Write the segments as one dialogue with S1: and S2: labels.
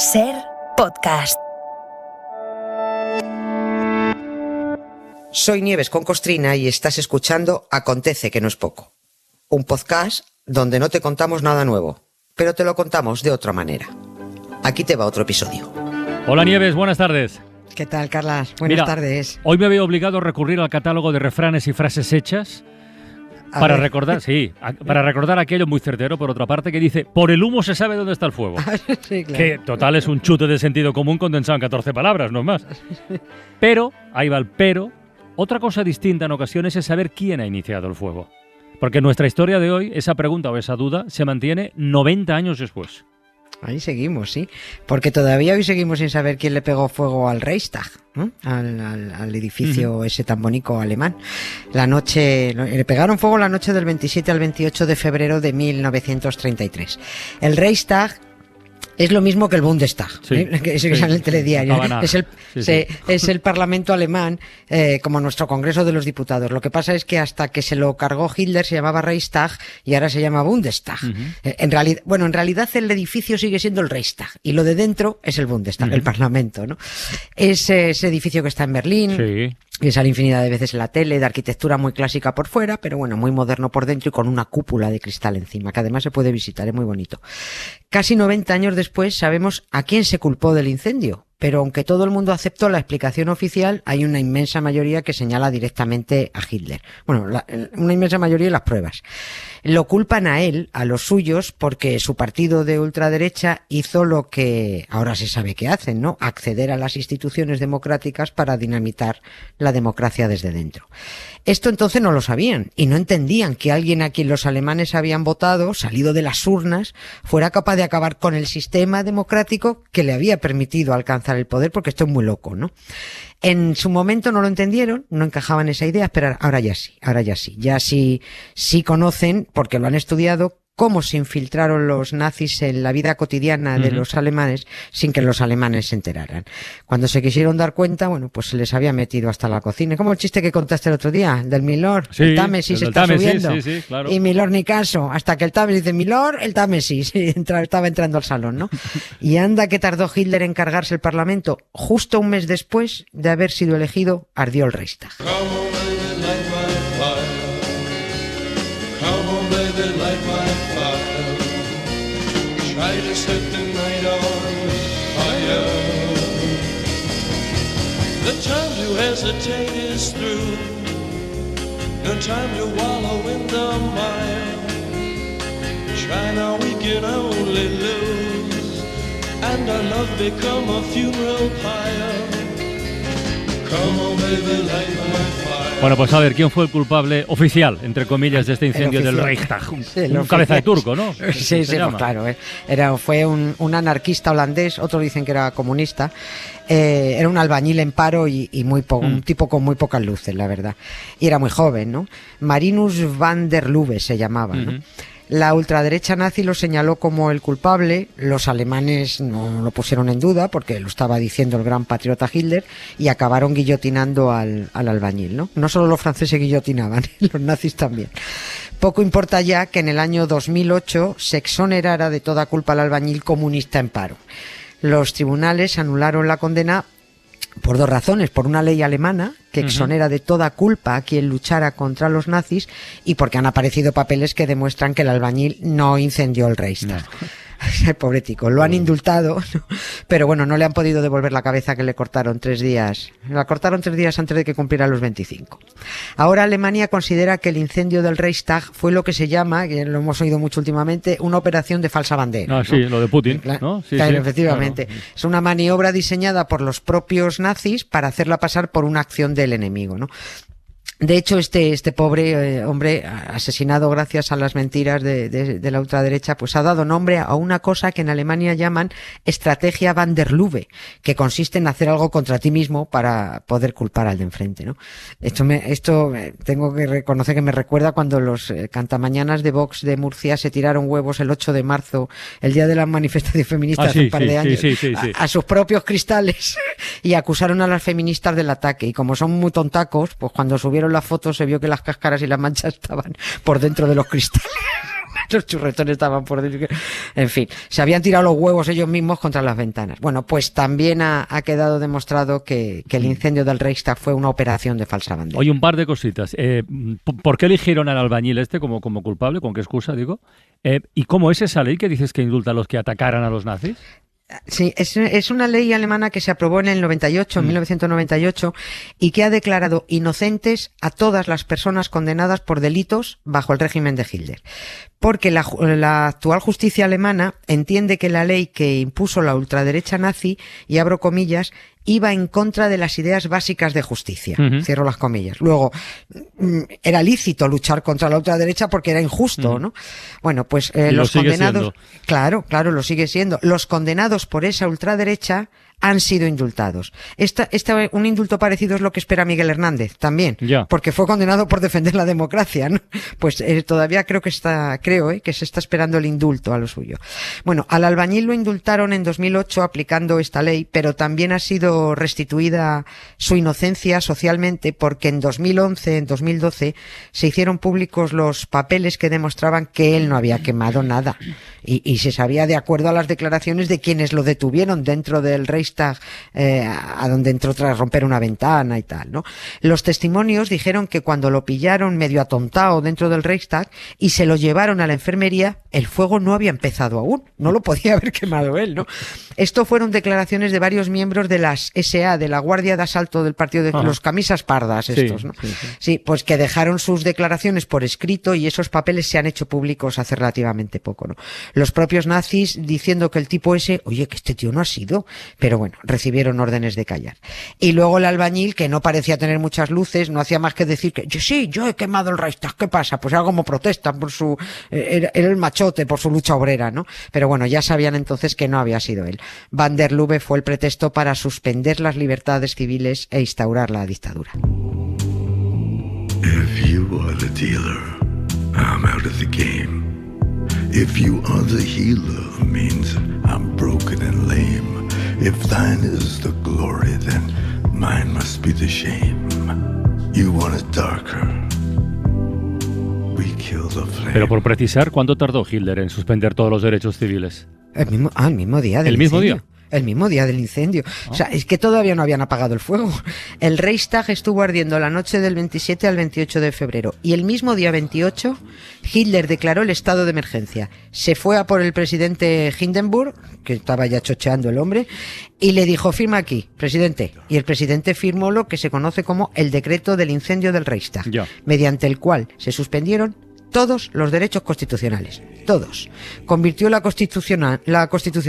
S1: Ser podcast.
S2: Soy Nieves con Costrina y estás escuchando Acontece, que no es poco. Un podcast donde no te contamos nada nuevo, pero te lo contamos de otra manera. Aquí te va otro episodio.
S3: Hola Nieves, buenas tardes.
S2: ¿Qué tal, Carlas? Buenas tardes.
S3: Hoy me veo obligado a recurrir al catálogo de refranes y frases hechas para recordar aquello muy certero, por otra parte, que dice: por el humo se sabe dónde está el fuego.
S2: Sí, claro.
S3: Que total es un chute de sentido común condensado en 14 palabras, no es más. Pero, ahí va el pero, otra cosa distinta en ocasiones es saber quién ha iniciado el fuego. Porque en nuestra historia de hoy, esa pregunta o esa duda se mantiene 90 años después.
S2: Ahí seguimos, sí. Porque todavía hoy seguimos sin saber quién le pegó fuego al Reichstag, ¿no? Al edificio ese tan bonito alemán. Le pegaron fuego la noche del 27 al 28 de febrero de 1933. El Reichstag es lo mismo que el Bundestag,
S3: sí,
S2: que sale en el telediario.
S3: No,
S2: es el Parlamento alemán, como nuestro Congreso de los Diputados. Lo que pasa es que hasta que se lo cargó Hitler se llamaba Reichstag y ahora se llama Bundestag. En realidad el edificio sigue siendo el Reichstag y lo de dentro es el Bundestag, el Parlamento, ¿no? Es ese edificio que está en Berlín.
S3: Sí.
S2: Que sale infinidad de veces en la tele, de arquitectura muy clásica por fuera, pero bueno, muy moderno por dentro y con una cúpula de cristal encima, que además se puede visitar, es muy bonito. Casi 90 años después sabemos a quién se culpó del incendio, pero aunque todo el mundo aceptó la explicación oficial, hay una inmensa mayoría que señala directamente a Hitler. Bueno, una inmensa mayoría de las pruebas. Lo culpan a él, a los suyos, porque su partido de ultraderecha hizo lo que ahora se sabe que hacen, ¿no? Acceder a las instituciones democráticas para dinamitar la democracia desde dentro. Esto entonces no lo sabían y no entendían que alguien a quien los alemanes habían votado, salido de las urnas, fuera capaz de acabar con el sistema democrático que le había permitido alcanzar el poder, porque esto es muy loco, ¿no? En su momento no lo entendieron, no encajaban esa idea, pero ahora ya sí. Ya sí conocen, porque lo han estudiado, cómo se infiltraron los nazis en la vida cotidiana de los alemanes sin que los alemanes se enteraran. Cuando se quisieron dar cuenta, bueno, pues se les había metido hasta la cocina. Como el chiste que contaste el otro día, del Milord.
S3: Sí,
S2: el Támesis está subiendo.
S3: Sí, claro.
S2: Y Milord ni caso, hasta que el Támesis dice: Milord, el Támesis. Estaba entrando al salón, ¿no? Y anda que tardó Hitler en cargarse el Parlamento. Justo un mes después de haber sido elegido, ardió el Reichstag.
S4: The time to hesitate is through. No time to wallow in the mire. Try now, we can only lose, and our love become a funeral pyre. Come on, baby, light my fire.
S3: Bueno, pues a ver, ¿quién fue el culpable oficial, entre comillas, de este incendio del Reichstag? Un cabeza de turco, ¿no?
S2: Sí, pues claro. Fue un anarquista holandés, otros dicen que era comunista. Era un albañil en paro y un tipo con muy pocas luces, la verdad. Y era muy joven, ¿no? Marinus van der Lubbe se llamaba, ¿no? La ultraderecha nazi lo señaló como el culpable, los alemanes no lo pusieron en duda porque lo estaba diciendo el gran patriota Hitler y acabaron guillotinando al albañil, ¿no? No solo los franceses guillotinaban, los nazis también. Poco importa ya que en el año 2008 se exonerara de toda culpa al albañil comunista en paro. Los tribunales anularon la condena por dos razones: por una ley alemana que exonera de toda culpa a quien luchara contra los nazis y porque han aparecido papeles que demuestran que el albañil no incendió el Reichstag. El pobre tico, lo han indultado, ¿no? Pero bueno, no le han podido devolver la cabeza, que le cortaron 3 días. La cortaron 3 días antes de que cumpliera los 25. Ahora Alemania considera que el incendio del Reichstag fue lo que se llama, que lo hemos oído mucho últimamente, una operación de falsa bandera.
S3: Ah, ¿no? Sí, lo de Putin, ¿no? Sí,
S2: claro, efectivamente. Claro. Es una maniobra diseñada por los propios nazis para hacerla pasar por una acción del enemigo, ¿no? De hecho, este pobre hombre asesinado gracias a las mentiras de la ultraderecha, pues ha dado nombre a una cosa que en Alemania llaman estrategia van der Lubbe, que consiste en hacer algo contra ti mismo para poder culpar al de enfrente, ¿no? Esto tengo que reconocer que me recuerda cuando los cantamañanas de Vox de Murcia se tiraron huevos el 8 de marzo, el día de la manifestación feminista hace un par de años, a sus propios cristales, y acusaron a las feministas del ataque. Y como son muy tontacos, pues cuando subieron las fotos se vio que las cáscaras y las manchas estaban por dentro de los cristales. Los churretones estaban por dentro. En fin, se habían tirado los huevos ellos mismos contra las ventanas. Bueno, pues también ha quedado demostrado que el incendio del Reichstag fue una operación de falsa bandera.
S3: Oye, un par de cositas. ¿Por qué eligieron al albañil como culpable? ¿Con qué excusa, digo? ¿Y cómo es esa ley que dices que indulta a los que atacaran a los nazis?
S2: Sí, es una ley alemana que se aprobó en el 1998, y que ha declarado inocentes a todas las personas condenadas por delitos bajo el régimen de Hitler. Porque la actual justicia alemana entiende que la ley que impuso la ultraderecha nazi, y abro comillas, iba en contra de las ideas básicas de justicia. Cierro las comillas. Luego, era lícito luchar contra la ultraderecha porque era injusto, ¿no? Bueno, pues los condenados... Claro, lo sigue siendo. Los condenados por esa ultraderecha han sido indultados. Un indulto parecido es lo que espera Miguel Hernández también, porque fue condenado por defender la democracia, ¿no? Pues todavía creo que se está esperando el indulto a lo suyo. Bueno, al albañil lo indultaron en 2008 aplicando esta ley, pero también ha sido restituida su inocencia socialmente, porque en 2011, en 2012 se hicieron públicos los papeles que demostraban que él no había quemado nada, y se sabía, de acuerdo a las declaraciones de quienes lo detuvieron dentro del Reichstag, a donde entró tras romper una ventana y tal, ¿no? Los testimonios dijeron que cuando lo pillaron medio atontado dentro del Reichstag y se lo llevaron a la enfermería, el fuego no había empezado aún, no lo podía haber quemado él, ¿no? Esto fueron declaraciones de varios miembros de las SA, de la Guardia de Asalto del partido de los camisas pardas estos, ¿no? Sí, pues que dejaron sus declaraciones por escrito, y esos papeles se han hecho públicos hace relativamente poco, ¿no? Los propios nazis diciendo que el tipo ese, oye, que este tío no ha sido, pero bueno, recibieron órdenes de callar. Y luego el albañil, que no parecía tener muchas luces, no hacía más que decir que yo he quemado el Reichstag, ¿qué pasa? Pues era como protesta por era el machote por su lucha obrera, ¿no? Pero bueno, ya sabían entonces que no había sido él. Van der Lubbe fue el pretexto para suspender las libertades civiles e instaurar la dictadura.
S1: If you are the dealer, I'm out of the game. If you are the healer, means I'm broken and lame. If thine is the glory, then mine must be the shame. You want it darker, we kill the flame.
S3: Pero por precisar, ¿cuánto tardó Hitler en suspender todos los derechos civiles?
S2: El mismo día del incendio. El mismo día del incendio. O sea, es que todavía no habían apagado el fuego. El Reichstag estuvo ardiendo la noche del 27 al 28 de febrero. Y el mismo día 28, Hitler declaró el estado de emergencia. Se fue a por el presidente Hindenburg, que estaba ya chocheando el hombre, y le dijo, firma aquí, presidente. Y el presidente firmó lo que se conoce como el decreto del incendio del Reichstag, mediante el cual se suspendieron todos los derechos constitucionales, todos. Convirtió la Constitución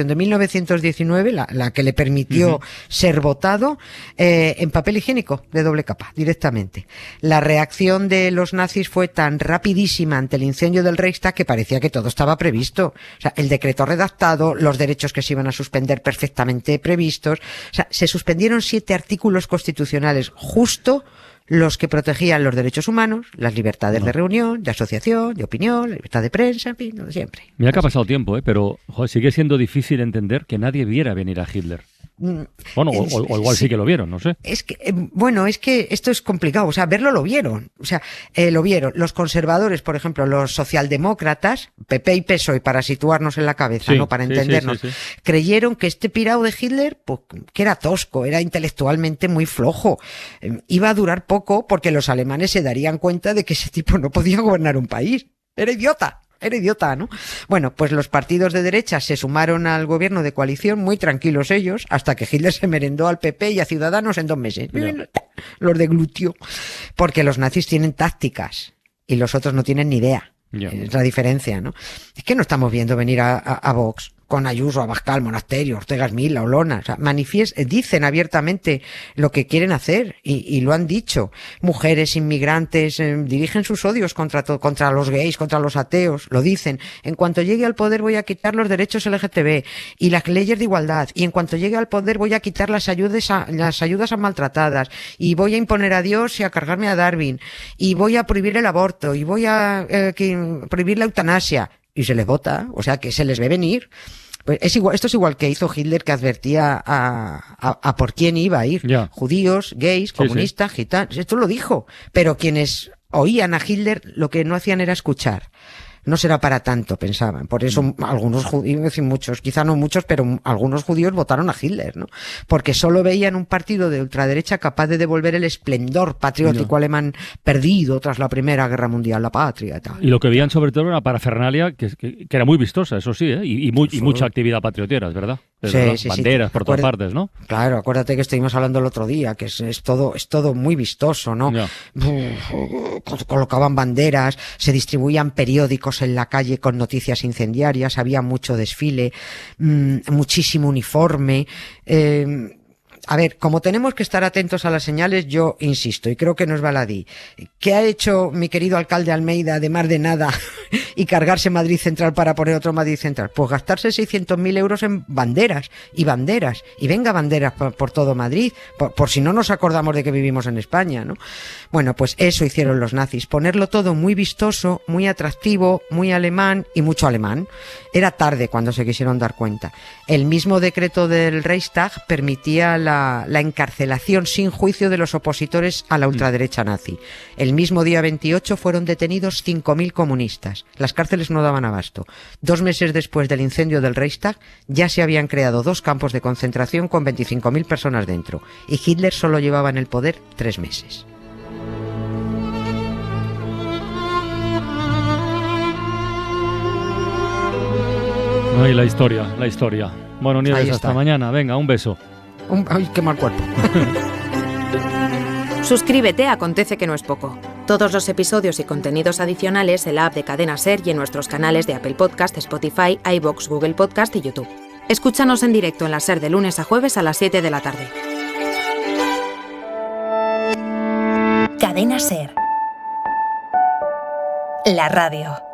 S2: de 1919, la que le permitió ser votado, en papel higiénico de doble capa, directamente. La reacción de los nazis fue tan rapidísima ante el incendio del Reichstag que parecía que todo estaba previsto. O sea, el decreto redactado, los derechos que se iban a suspender perfectamente previstos. O sea, se suspendieron 7 artículos constitucionales, justo los que protegían los derechos humanos, las libertades de reunión, de asociación, de opinión, la libertad de prensa, en fin, lo de siempre.
S3: Mira que ha pasado tiempo, pero sigue siendo difícil entender que nadie viera venir a Hitler. Bueno, o igual sí que lo vieron, no sé.
S2: Es que, es que esto es complicado. O sea, verlo lo vieron. O sea, lo vieron. Los conservadores, por ejemplo, los socialdemócratas, PP y PSOE, para situarnos en la cabeza, ¿no? Para entendernos, creyeron que este pirao de Hitler, pues, que era tosco, era intelectualmente muy flojo. Iba a durar poco porque los alemanes se darían cuenta de que ese tipo no podía gobernar un país. Era idiota, ¿no? Bueno, pues los partidos de derecha se sumaron al gobierno de coalición, muy tranquilos ellos, hasta que Hitler se merendó al PP y a Ciudadanos en 2 meses. Los deglutió. Porque los nazis tienen tácticas y los otros no tienen ni idea. Es la diferencia, ¿no? Es que no estamos viendo venir a Vox con Ayuso, Abascal, Monasterio, Ortega Smith, La Olona. O sea, dicen abiertamente lo que quieren hacer y lo han dicho. Mujeres, inmigrantes, dirigen sus odios contra los gays, contra los ateos. Lo dicen. En cuanto llegue al poder voy a quitar los derechos LGTB y las leyes de igualdad. Y en cuanto llegue al poder voy a quitar las ayudas a maltratadas. Y voy a imponer a Dios y a cargarme a Darwin. Y voy a prohibir el aborto. Y voy a prohibir la eutanasia. Y se les vota, o sea que se les ve venir. Pues esto es igual que hizo Hitler, que advertía a por quién iba a ir.
S3: Ya.
S2: Judíos, gays, comunistas, gitanos. Esto lo dijo. Pero quienes oían a Hitler lo que no hacían era escuchar. No será para tanto, pensaban. Por eso algunos judíos, decir muchos, quizá no muchos, pero algunos judíos votaron a Hitler, ¿no? Porque solo veían un partido de ultraderecha capaz de devolver el esplendor patriótico alemán perdido tras la Primera Guerra Mundial, la patria y tal.
S3: Y lo que veían sobre todo era una parafernalia que era muy vistosa, eso sí, ¿eh? Y mucha actividad patriotera, es verdad.
S2: Sí,
S3: banderas por todas partes, ¿no?
S2: Claro, acuérdate que estuvimos hablando el otro día, que es todo muy vistoso, ¿no?
S3: Ya.
S2: Colocaban banderas, se distribuían periódicos en la calle con noticias incendiarias, había mucho desfile, muchísimo uniforme. A ver, como tenemos que estar atentos a las señales, yo insisto, y creo que no es baladí. ¿Qué ha hecho mi querido alcalde Almeida, además de nada, y cargarse Madrid Central para poner otro Madrid Central? Pues gastarse 600.000 euros en banderas, y venga banderas por todo Madrid, por si no nos acordamos de que vivimos en España, ¿no? Bueno, pues eso hicieron los nazis, ponerlo todo muy vistoso, muy atractivo, muy alemán y mucho alemán. Era tarde cuando se quisieron dar cuenta. El mismo decreto del Reichstag permitía la encarcelación sin juicio de los opositores a la ultraderecha nazi. El mismo día 28 fueron detenidos 5.000 comunistas. Las cárceles no daban abasto. 2 meses después del incendio del Reichstag ya se habían creado 2 campos de concentración con 25.000 personas dentro. Y Hitler solo llevaba en el poder 3 meses.
S3: Ay, la historia. Bueno, Nieves, hasta mañana. Venga, un beso.
S2: Ay, qué mal cuerpo.
S5: Suscríbete a Acontece que no es poco. Todos los episodios y contenidos adicionales en la app de Cadena SER y en nuestros canales de Apple Podcast, Spotify, iVoox, Google Podcast y YouTube. Escúchanos en directo en la SER de lunes a jueves a las 7 de la tarde.
S6: Cadena SER. La radio.